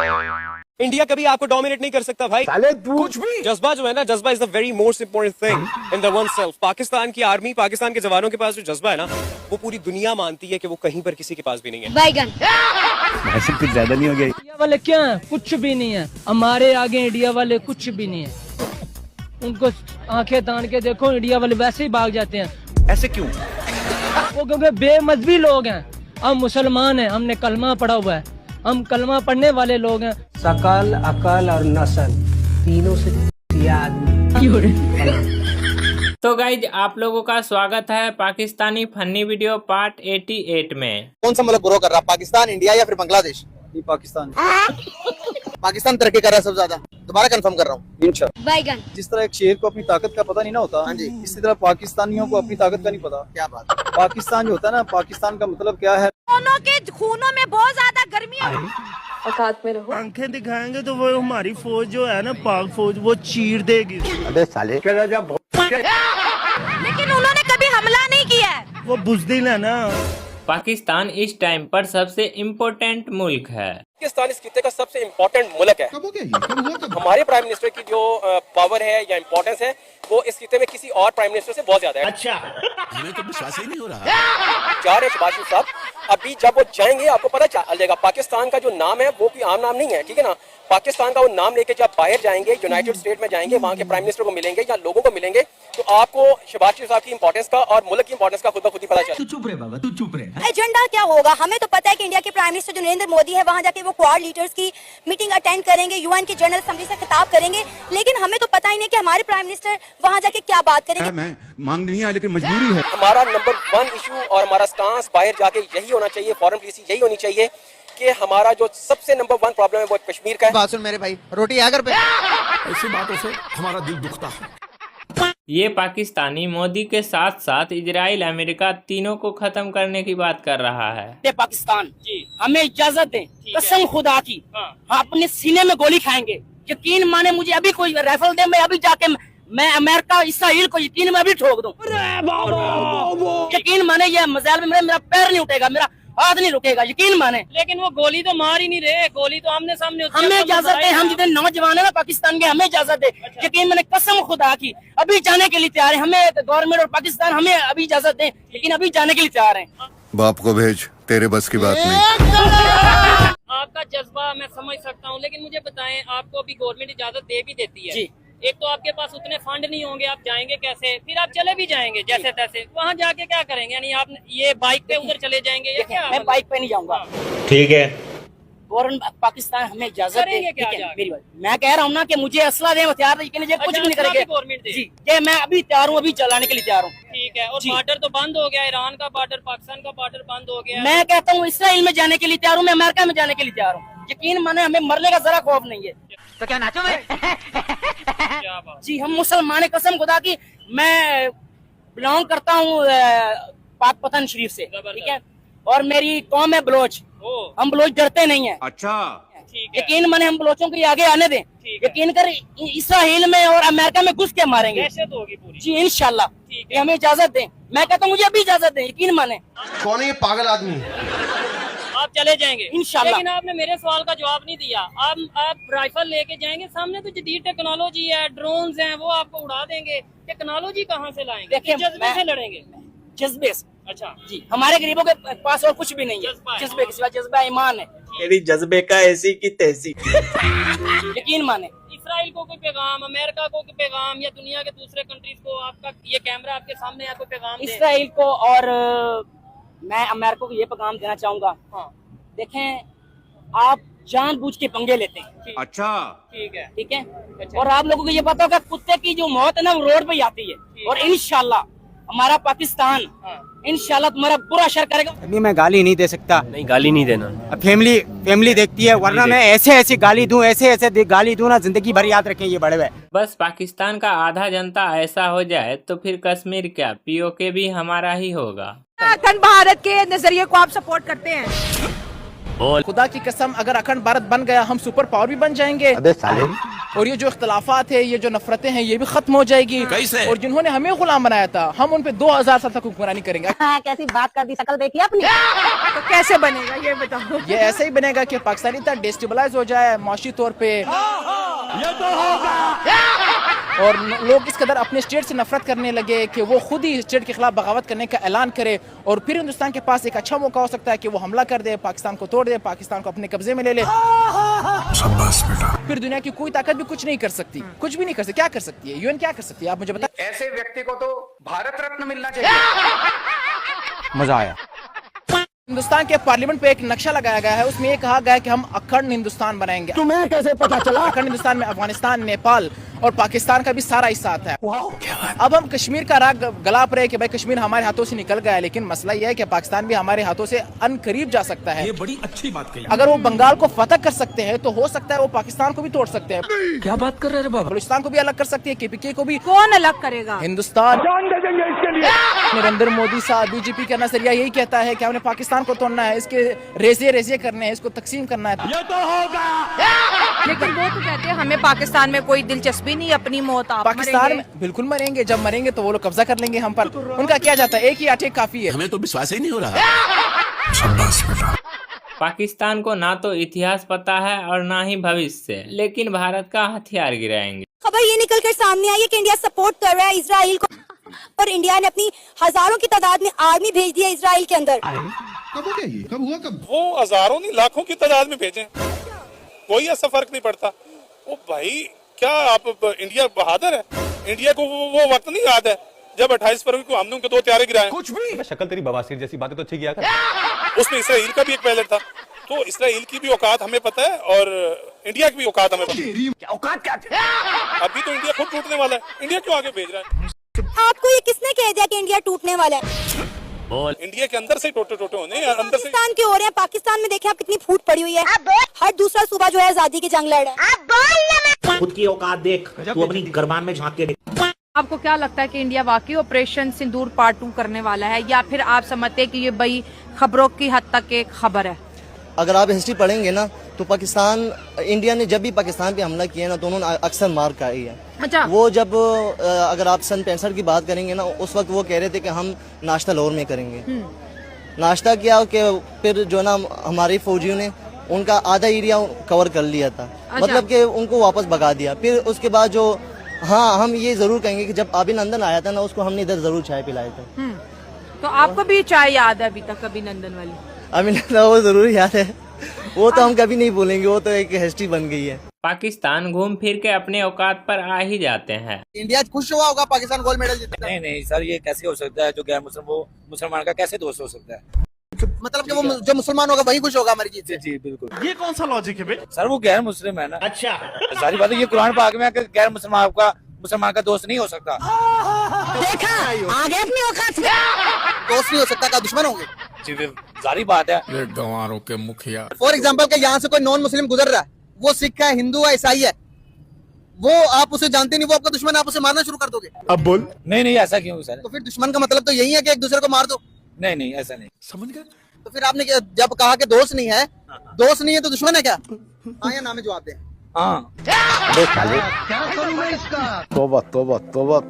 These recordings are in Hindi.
इंडिया कभी आपको डोमिनेट नहीं कर सकता भाई। कुछ भी जज्बा जो है ना, जज्बा is the very most important thing in the one self. Pakistan की आर्मी, पाकिस्तान के जवानों के पास जो जज्बा है ना, वो पूरी दुनिया मानती है कि वो कहीं पर किसी के पास भी नहीं है। बैगन ऐसे कुछ ज्यादा नहीं हो गया। इंडिया वाले क्या है? कुछ भी नहीं है हमारे आगे। इंडिया वाले कुछ भी नहीं है। उनको आंखें तान के देखो, इंडिया वाले वैसे ही भाग जाते हैं। ऐसे क्यों? वो क्योंकि बेमजहबी लोग हैं। हम मुसलमान हैं, हमने कलमा पढ़ा हुआ है, हम कलमा पढ़ने वाले लोग हैं। शकल, अकल और नस्ल तीनों से आदमी। तो गाइज आप लोगों का स्वागत है पाकिस्तानी फनी वीडियो पार्ट 88 में। कौन सा मुल्क ग्रो कर रहा है, पाकिस्तान, इंडिया या फिर बांग्लादेश? पाकिस्तान। पाकिस्तान तरक्की कर रहा है सबसे ज्यादा। दोबारा कंफर्म कर रहा हूँ। इंशाल्लाह। बैगन जिस तरह एक शेर को अपनी ताकत का पता नहीं ना होता, हाँ जी। इसी तरह पाकिस्तानियों को अपनी ताकत का नहीं पता। क्या बात है? पाकिस्तान जो होता है ना, पाकिस्तान का मतलब क्या है? दोनों के खूनों में बहुत ज्यादा गर्मी है। औकात में रहो। आंखें दिखाएंगे तो वो हमारी फौज जो है ना, पाक फौज, वो चीर देगी। अबे साले लेकिन उन्होंने कभी हमला नहीं किया है। वो बुज़दिल है ना। पाकिस्तान इस टाइम पर सबसे इम्पोर्टेंट मुल्क है। पाकिस्तान इस खित्ते का सबसे इम्पोर्टेंट मुल्क है। हमारे प्राइम मिनिस्टर की जो पावर है या इम्पोर्टेंस है, वो इस खित्ते में किसी और प्राइम मिनिस्टर से बहुत ज्यादा है। अच्छा, हमें तो विश्वास ही नहीं हो रहा। जा रहे शहबाज शरीफ साहब, अभी जब वो जाएंगे आपको पता चल जाएगा। पाकिस्तान का जो नाम है वो कोई आम नाम नहीं है, ठीक है ना। पाकिस्तान का वो नाम लेके जब बाहर जाएंगे, यूनाइटेड स्टेट में जाएंगे, वहाँ के प्राइम मिनिस्टर को मिलेंगे या लोगों को मिलेंगे, तो आपको शहबाज शरीफ साहब की इंपॉर्टेंस का और मुल्क की इंपॉर्टेंस का खुद ब खुद ही पता चलेगा। तू चुप रहे बाबा, तू चुप रहे। एजेंडा क्या होगा हमें तो पता है कि इंडिया के प्राइम मिनिस्टर जो नरेंद्र मोदी है, वहाँ जाके वो क्वाड लीडर्स की मीटिंग अटेंड करेंगे, यूएन की जनरल असेंबली से खिताब करेंगे, लेकिन हमें तो पता ही नहीं कि हमारे प्राइम मिनिस्टर वहाँ जाके क्या बात करेंगे। मैं मांग नहीं है, लेकिन मजबूरी है। हमारा नंबर 1 इशू और हमारा स्टांस बाहर जाके यही होना चाहिए, फॉरेन पॉलिसी यही होनी चाहिए कि हमारा जो सबसे नंबर 1 प्रॉब्लम है वो कश्मीर का है। बात सुन मेरे भाई, रोटी है घर पे? ऐसी बातों से हमारा दिल दुखता है। ये पाकिस्तानी मोदी के साथ साथ इजराइल, अमेरिका तीनों को खत्म करने की बात कर रहा है। पाकिस्तान जी हमें इजाजत दें, कसम खुदा की हम अपने सीने में गोली खाएंगे। यकीन माने मुझे अभी कोई राइफल दे, मैं अभी जाके मैं अमेरिका, इसराइल को यकीन में अभी ठोक दूं। यकीन माने ये मजाल में मेरा पैर नहीं उठेगा, मेरा हाथ नहीं रुकेगा, यकीन माने। लेकिन वो गोली तो मार ही नहीं रहे, गोली तो आमने सामने। हमें इजाजत दे, हम जितने नौजवान है ना पाकिस्तान के, हमें इजाजत दे। यकीन मैंने कसम खुदा की अभी जाने के लिए तैयार है। हमें गवर्नमेंट और पाकिस्तान हमें अभी इजाजत दे, लेकिन अभी जाने के लिए तैयार है। बाप को भेज, तेरे बस की बात नहीं। आपका जज्बा मैं समझ सकता हूँ, लेकिन मुझे बताएं, आपको अभी गवर्नमेंट इजाजत दे भी देती है जी। एक तो आपके पास उतने फंड नहीं होंगे, आप जाएंगे कैसे? फिर आप चले भी जाएंगे जैसे तैसे, वहाँ जाके क्या करेंगे? यानी आप ये बाइक पे उधर चले जाएंगे या क्या? मैं बाइक पे नहीं जाऊंगा। ठीक है, गवर्नमेंट पाकिस्तान हमें इजाजत दे। करेंगे क्या ठीक है, जाके? मेरी बात, मैं कह रहा हूँ ना कि मुझे असला दे, हथियार दे, लेकिन ये कुछ भी नहीं असला करेंगे। भी गवर्नमेंट दे। जी, ये मैं अभी तैयार हूँ, अभी चलाने के लिए तैयार हूँ। ठीक है। और जी। बॉर्डर तो बंद हो गया, ईरान का बॉर्डर, पाकिस्तान का बॉर्डर बंद हो गया। मैं कहता हूँ इसराइल में जाने के लिए तैयार हूँ, मैं अमेरिका में जाने के लिए तैयार हूँ। यकीन माने हमें मरने का जरा खौफ नहीं है। तो क्या नाचो मैं? क्या बात? जी हम मुसलमान हैं, कसम खुदा की। मैं बिलोंग करता हूँ पाक पतन शरीफ से, ठीक है, और मेरी कौम है बलोच। हम बलोच डरते नहीं है। अच्छा, ठीक है। यकीन माने हम बलोचों को आगे आने दें। ठीक है। यकीन कर इसराइल में और अमेरिका में घुस के मारेंगे। दहशत होगी पूरी। जी इंशाल्लाह। ठीक ये हमें इजाजत दें, मैं कहता हूँ मुझे अभी इजाजत दें, यकीन माने। कौन है ये पागल आदमी? आप चले जाएंगे इंशाल्लाह। लेकिन आपने मेरे सवाल का जवाब नहीं दिया। आप राइफल लेके जाएंगे, सामने तो जदीद टेक्नोलॉजी है, ड्रोन्स हैं, वो आपको उड़ा देंगे। टेक्नोलॉजी कहाँ से लाएंगे? देखिए, जज्बे से लड़ेंगे। जज्बे से। अच्छा जी हमारे गरीबों के पास और कुछ भी नहीं है। जज्बा है। जज्बे के सिवा जज्बा ईमान है। तेरी जज्बे का ऐसी की तैसी। यकीन माने। इसराइल को कोई पैगाम, अमेरिका को कोई पैगाम, या दुनिया के दूसरे कंट्रीज को, आपका ये कैमरा आपके सामने है, कोई पैगाम दे? इसराइल को और मैं अमेरिका को ये पैगाम देना चाहूंगा। हाँ। देखें आप जानबूझ के पंगे लेते हैं। अच्छा, ठीक है। ठीक है, और आप लोगों को ये पता होगा कुत्ते की जो मौत है ना, वो रोड पे ही आती है। और इंशाल्लाह हमारा पाकिस्तान इंशाल्लाह तुम्हारा बुरा असर करेगा। अभी मैं गाली नहीं दे सकता। नहीं, गाली नहीं देना। अब फैमिली देखती है, वरना मैं ऐसे गाली दूं, ऐसे गाली दूं ना, जिंदगी भर याद रखें ये बड़े हुए। बस पाकिस्तान का आधा जनता ऐसा हो जाए तो फिर कश्मीर क्या, पीओके भी हमारा ही होगा। अखंड भारत के नजरिए को आप सपोर्ट करते हैं? खुदा की कसम, अगर अखंड भारत बन गया, हम सुपर पावर भी बन जाएंगे। अबे साले और ये जो इख्तलाफात है, ये जो नफरतें हैं, ये भी खत्म हो जाएगी। कैसे? और जिन्होंने हमें गुलाम बनाया था, हम उन पे 2000 साल तक हुक्मरानी करेंगे। कैसी बात कर दी, शकल देखी अपनी। तो कैसे बनेगा ये बताओ। ये ऐसे ही बनेगा कि पाकिस्तान इतना डिस्टेबलाइज हो जाए माशी तौर पे, और लोग इस कदर अपने स्टेट से नफरत करने लगे कि वो खुद ही स्टेट के खिलाफ बगावत करने का ऐलान करे, और फिर हिंदुस्तान के पास एक अच्छा मौका हो सकता है कि वो हमला कर दे, पाकिस्तान को तोड़ दे, पाकिस्तान को अपने कब्जे में ले ले। फिर दुनिया की कोई ताकत भी कुछ नहीं कर सकती, कुछ भी नहीं कर सकती। क्या कर सकती है यूएन, क्या कर सकती है, आप मुझे बताएं। ऐसे व्यक्ति को तो भारत रत्न मिलना चाहिए। मजा आया। हिंदुस्तान के पार्लियामेंट पे एक नक्शा लगाया गया है, उसमें ये कहा गया है कि हम अखंड हिंदुस्तान बनाएंगे। तुम्हें कैसे पता चला? अखंड हिंदुस्तान में अफगानिस्तान, नेपाल और पाकिस्तान का भी सारा हिस्सा आता है। अब हम कश्मीर का राग गलाप रहे कि भाई कश्मीर हमारे हाथों से निकल गया है, लेकिन मसला यह है कि पाकिस्तान भी हमारे हाथों से अनकरीब जा सकता है। ये बड़ी अच्छी बात कही। अगर वो बंगाल को फतह कर सकते हैं तो हो सकता है वो पाकिस्तान को भी तोड़ सकते हैं। क्या बात कर रहे हैं बाबा? बलूचिस्तान को भी अलग कर सकती है, केपीके को भी। कौन अलग करेगा? हिंदुस्तान नरेंद्र मोदी साहब, बीजेपी का नजरिया यही कहता है कि हमने पाकिस्तान को तोड़ना है, इसके रेजे करने हैं, इसको तकसीम करना है। लेकिन वो तो कहते हैं हमें पाकिस्तान में कोई दिलचस्पी नहीं, अपनी मौत आप पाकिस्तान में बिल्कुल मरेंगे, जब मरेंगे तो वो लोग कब्जा कर लेंगे हम पर। उनका क्या जाता है, एक ही आटे काफी है। हमें तो विश्वास ही नहीं हो रहा। पाकिस्तान को ना तो इतिहास पता है और ना ही भविष्य, लेकिन भारत का हथियार गिराएंगे। खबर ये निकल कर सामने आई है कि इंडिया सपोर्ट कर रहा है इजराइल को, और इंडिया ने अपनी हजारों की तादाद में आर्मी भेज दी है इजराइल के अंदर। कब हो गया ये? कब हुआ? कब? वो हजारों नहीं लाखों की तादाद में भेजें, कोई ऐसा फर्क नहीं पड़ता। ओ भाई, क्या आप इंडिया बहादुर है? इंडिया को वो वक्त नहीं याद है जब 28 फरवरी को हमने उनके 2 त्यारे गिराए? कुछ भी। शक्ल तेरी बवासीर जैसी बातें तो अच्छी किया कर। उसमें इसराइल का भी एक पायलट था, तो इसराइल की भी औकात हमें पता है और इंडिया की भी औकात हमें पता है। औकात क्या? अभी तो इंडिया खुद टूटने वाला है, इंडिया क्यों आगे भेज रहा है? आपको ये किसने कह दिया कि इंडिया टूटने वाला है? इंडिया के अंदर से टोटे होने हैं, अंदर से। पाकिस्तान के हो रहे हैं, पाकिस्तान में देखें आप कितनी फूट पड़ी हुई है। हर दूसरा सूबा जो है आजादी की जंग लड़ रहा है। खुद की औकात देख, तू अपनी गरबान में झांक के देख। आपको क्या लगता है कि इंडिया वाकई ऑपरेशन सिंदूर पार्ट 2 करने वाला है, या फिर आप समझते हैं कि ये बड़ी खबरों की हद तक एक खबर है? अगर आप हिस्ट्री पढ़ेंगे ना तो पाकिस्तान, इंडिया ने जब भी पाकिस्तान पे हमला किया ना तो उन्होंने अक्सर मार खाई है। अच्छा। वो जब अगर आप सन 65 की बात करेंगे ना, उस वक्त वो कह रहे थे कि हम नाश्ता लाहौर में करेंगे। नाश्ता किया कि फिर जो ना हमारे फौजियों ने उनका आधा एरिया कवर कर लिया था। अच्छा। मतलब कि उनको वापस भगा दिया। फिर उसके बाद जो, हाँ, हम ये जरूर कहेंगे कि जब अभिनंदन आया था ना, उसको हमने इधर जरूर चाय पिलाए थे। तो आपको भी चाय याद है अभी तक अभिनंदन वाली? अभिनंदन वो जरूर याद है, वो तो हम कभी नहीं भूलेंगे, वो तो एक हिस्ट्री बन गई है। पाकिस्तान घूम फिर के अपने औकात पर आ ही जाते हैं। इंडिया खुश हुआ होगा पाकिस्तान गोल्ड मेडल जीतता है। नहीं सर, ये कैसे हो सकता है? जो गैर मुस्लिम, वो मुसलमान का कैसे दोस्त हो सकता है? मतलब कि वो जो मुसलमान होगा वही खुश होगा हमारी जीत से। जी बिल्कुल। ये कौन सा लॉजिक है भाई? सर वो गैर मुस्लिम है ना। अच्छा, सारी बात है, ये कुरान पाक में है कि गैर मुसलमान का दोस्त नहीं हो सकता। देखा आगे अपनी औकात से। दोस्त नहीं हो सकता, का दुश्मन होंगे? जी जारी बात है। ये गंवारों के मुखिया। फॉर एग्जाम्पल के यहाँ से कोई नॉन मुस्लिम गुजर रहा है, वो सिख है, हिंदू है, ईसाई है, वो आप उसे जानते नहीं, वो आपका दुश्मन, आप उसे मारना शुरू कर दोगे? अब बोल। नहीं ऐसा क्यों सर? तो फिर दुश्मन का मतलब तो यही है कि एक दूसरे को मार दो। नहीं ऐसा नहीं। समझ गए? तो फिर आपने जब कहा कि दोस्त नहीं है, दोस्त नहीं है तो दुश्मन है क्या? हाँ या ना में जवाब दें। हाँ। तोबा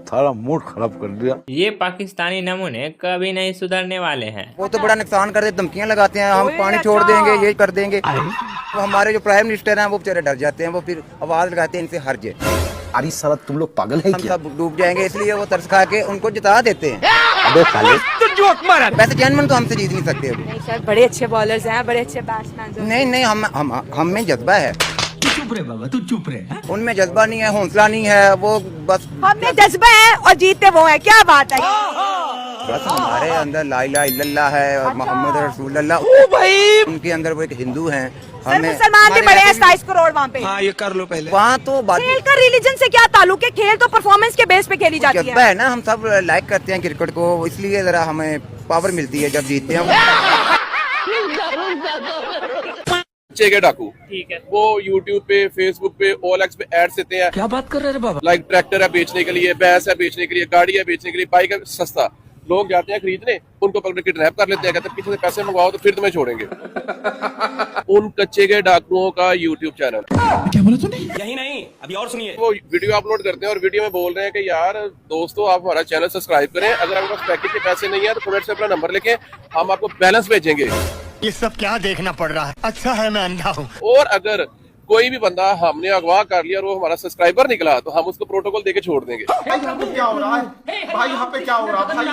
थारा मूड खराब कर दिया। ये पाकिस्तानी नमूने कभी नहीं सुधरने वाले हैं। वो तो बड़ा नुकसान करते, धमकियां लगाते हैं, हम पानी छोड़ देंगे, ये कर देंगे। तो हमारे जो प्राइम मिनिस्टर हैं वो बेचारे डर जाते हैं, वो फिर आवाज लगाते हैं, इनसे हर जे। अरे साला तुम लोग पागल है हम क्या? सब डूब जाएंगे, इसलिए वो तरस खा के उनको जिता देते हैं। अबे साले, वैसे जैनमन तो हमसे जीत नहीं सकते अभी। नहीं सर, बड़े अच्छे बॉलर्स हैं, बड़े अच्छे बैट्समैन। नहीं हम में जज्बा है। तू चुप रहे बाबा, तू चुप रहे। उनमें जज्बा नहीं है, हौसला नहीं है, वो बस हमें जज्बा है और जीते वो है, क्या बात है? बस हमारे अंदर ला इलाहा इल्लल्लाह है और मोहम्मद रसूलुल्लाह। भाई उनके अंदर वो एक हिंदू हैं। सर मुसलमान भी बड़े हैं, 27 करोड़ वहाँ पे। हाँ, ये कर लो पहले। वहाँ तो बात खेल का रिलीजन से क्या ताल्लुक है? खेल तो परफॉर्मेंस के बेस पे खेली जाती जज्बा है ना, हम सब लाइक करते हैं क्रिकेट को, इसलिए जरा हमें पावर मिलती है जब जीतते हैं। के डाकू, ठीक है, वो YouTube पे, Facebook पे, OLX पे एड्स देते हैं। क्या बात कर रहे हैं बाबा? लाइक ट्रैक्टर है बेचने के लिए, भैंस है बेचने के लिए, गाड़ी है बेचने के लिए, बाइक है सस्ता, लोग जाते हैं खरीदने, उनको पकड़ के ट्रैप कर लेते हैं, कहते हैं पीछे से पैसे मंगवाओ तो फिर तुम्हें छोड़ेंगे। उन कच्चे गए डाकुओं का यूट्यूब चैनल। क्या बोला तूने? यही नहीं, अभी और सुनिए। वो वीडियो अपलोड करते हैं और वीडियो में बोल रहे हैं कि यार दोस्तों आप हमारा चैनल सब्सक्राइब करें, अगर आपके पास पैकेज के पैसे नहीं है तो कमेंट से अपना नंबर लिखें, हम आपको बैलेंस भेजेंगे। ये सब क्या देखना पड़ रहा है? अच्छा है मैं अंधा हूँ। और अगर कोई भी बंदा हमने अगवा कर लिया और वो हमारा सब्सक्राइबर निकला तो हम उसको प्रोटोकॉल देके छोड़ देंगे। भाई यहाँ पे क्या हो रहा है? भाई यहाँ पे क्या हो रहा है भाई?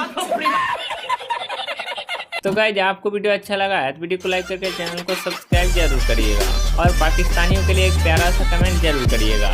तो गाइज आपको वीडियो अच्छा लगा है तो वीडियो को लाइक करके चैनल को सब्सक्राइब जरूर करिएगा और पाकिस्तानियों के लिए एक प्यारा सा कमेंट जरूर करिएगा।